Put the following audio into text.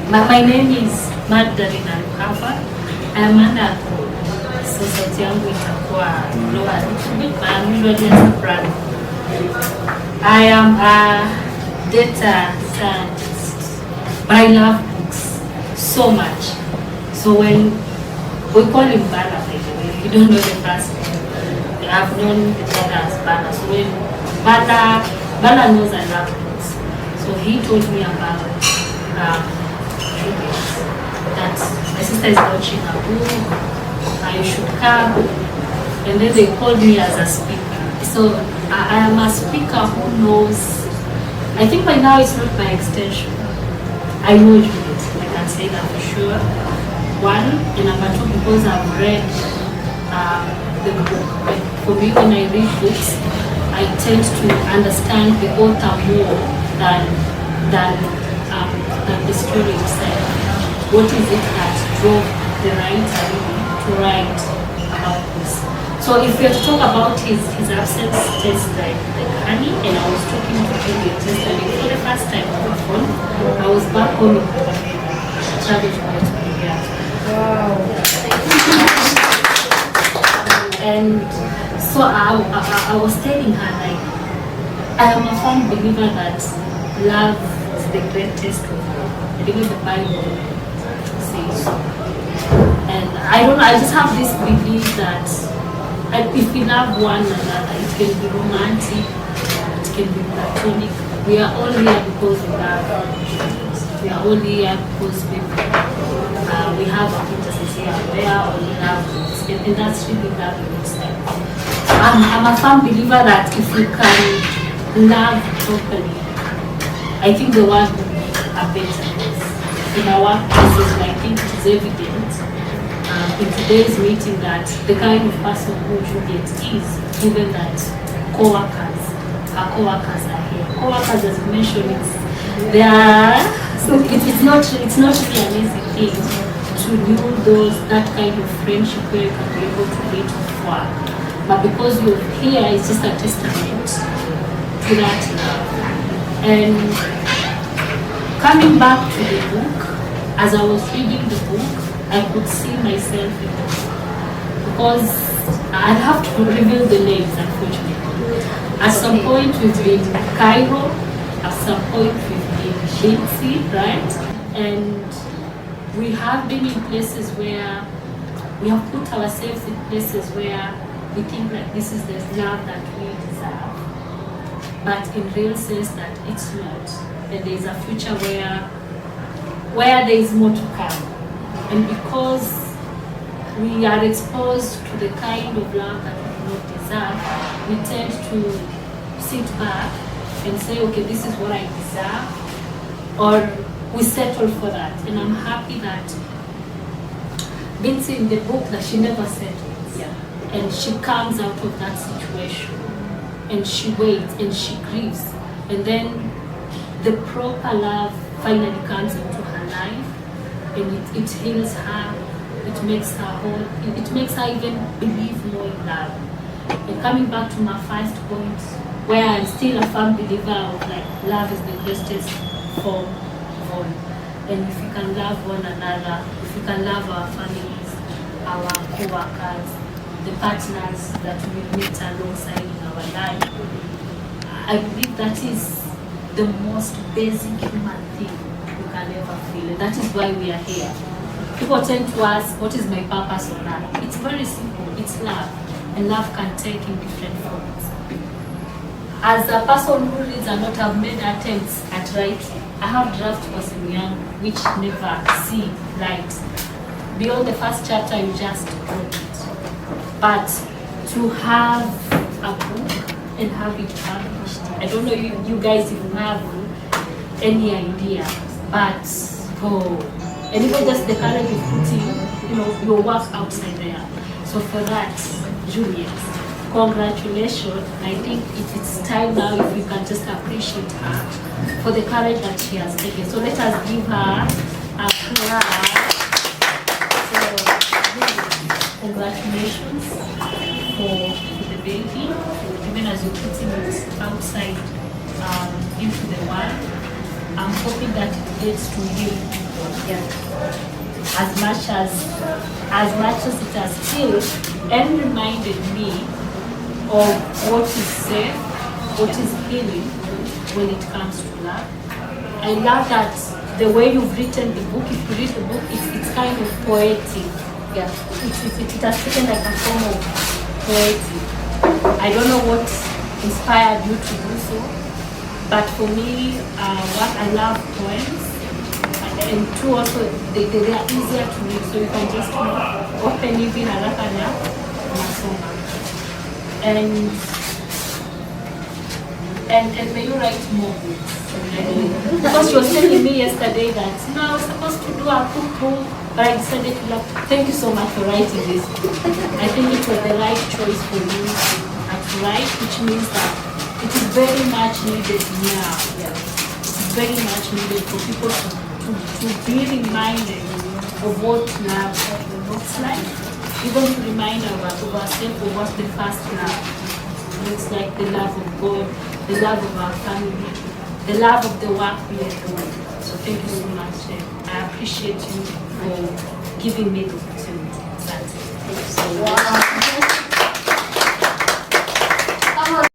My name is Maggie. I am under society yangu itakuwa lower a little bit, but I'm usually a soprano. I am a data scientist, but I love books so much. So when we call him Bala, by the way, you don't know the first name. I've known the other as Bala. So when Bala knows I love books. So he told me about that my sister is launching a book. I should come, and then they called me as a speaker. So I am a speaker who knows. I think by now it's not my extension. I know Juliet, I can say that for sure. One, and number two, because I've read the book. Like for me, when I read books, I tend to understand the author more than the story itself. What is it that drove the writer to write about this? So if we have to talk about his absence tastes like honey, and I was talking to him yesterday for the first time on the phone. I was back home in I traveled to Nigeria. Wow. And so I was telling her, like, I am a firm believer that love is the greatest of all. Even the Bible says so. And I don't know, I just have this belief that if we love one another, it can be romantic, it can be platonic. We are all here because we love. We are all here because we have acquaintances here and there, or we love this. And that's really love in itself. I'm a firm believer that if we can love properly, I think the world will be a better place. In our workplaces, I think it is evident in today's meeting that the kind of person who Juliet is, given that her co-workers are here. Co-workers, as you mentioned, they are, so it's not really an easy thing to do that kind of friendship where you can be able to meet for. But because you're here, it's just a testament to that love. And coming back to the book, as I was reading the book, I could see myself in it. Because I'd have to reveal the names, unfortunately. At some point we've been Cairo, at some point we've been Shinsi, right? And we have been in places where we have put ourselves in places where we think that this is the love that we deserve. But in real sense that it's not. And there's a future where there is more to come. And because we are exposed to the kind of love that we do not deserve, we tend to sit back and say, okay, this is what I deserve, or we settle for that. And I'm happy that Binti in the book that she never settles. Yeah. And she comes out of that situation and she waits and she grieves. And then the proper love finally comes into her life and it heals her. It makes her whole. It makes her even believe more in love. And coming back to my first point, where I'm still a firm believer of like love is the greatest form of all. And if we can love one another, if we can love our families, our co-workers, the partners that we meet alongside in our life, I believe that is the most basic human thing we can ever feel. And that is why we are here. People tend to ask, what is my purpose on earth? It's very simple. It's love. And love can take in different forms. As a person who reads a lot, I've made attempts at writing. I have draft was in young, which never see light. Beyond the first chapter, you just wrote it. But to have a book and have it published, I don't know if you guys even have any idea, but and even just the courage of putting, your work outside there. So for that, Juliet, congratulations. I think it's time now if we can just appreciate her for the courage that she has taken. So let us give her a clap. So, congratulations for the baby, even as you're putting it outside into the world. I'm hoping that it gets to heal people. Yeah. As much as it has healed and reminded me of what is safe, what is healing when it comes to love. I love that the way you've written the book. If you read the book, it's kind of poetic. Yeah. It has taken like a form of poetry. I don't know what inspired you to do so, but for me, what I love poems, and two also, they are easier to read, so you can just open even haraka na unasoma. And may you write more books. Because you were telling me yesterday that I was supposed to do a cookbook, but I decided to love. Thank you so much for writing this book. I think it was the right choice for you to write, which means that it is very much needed now. Yeah. It's very much needed for people to be reminded of what love looks like, even to remind ourselves of what the first love looks like, the love of God, the love of our family, the love of the work we are doing. So thank you so much. I appreciate you for giving me the opportunity. Thank you so much. Wow.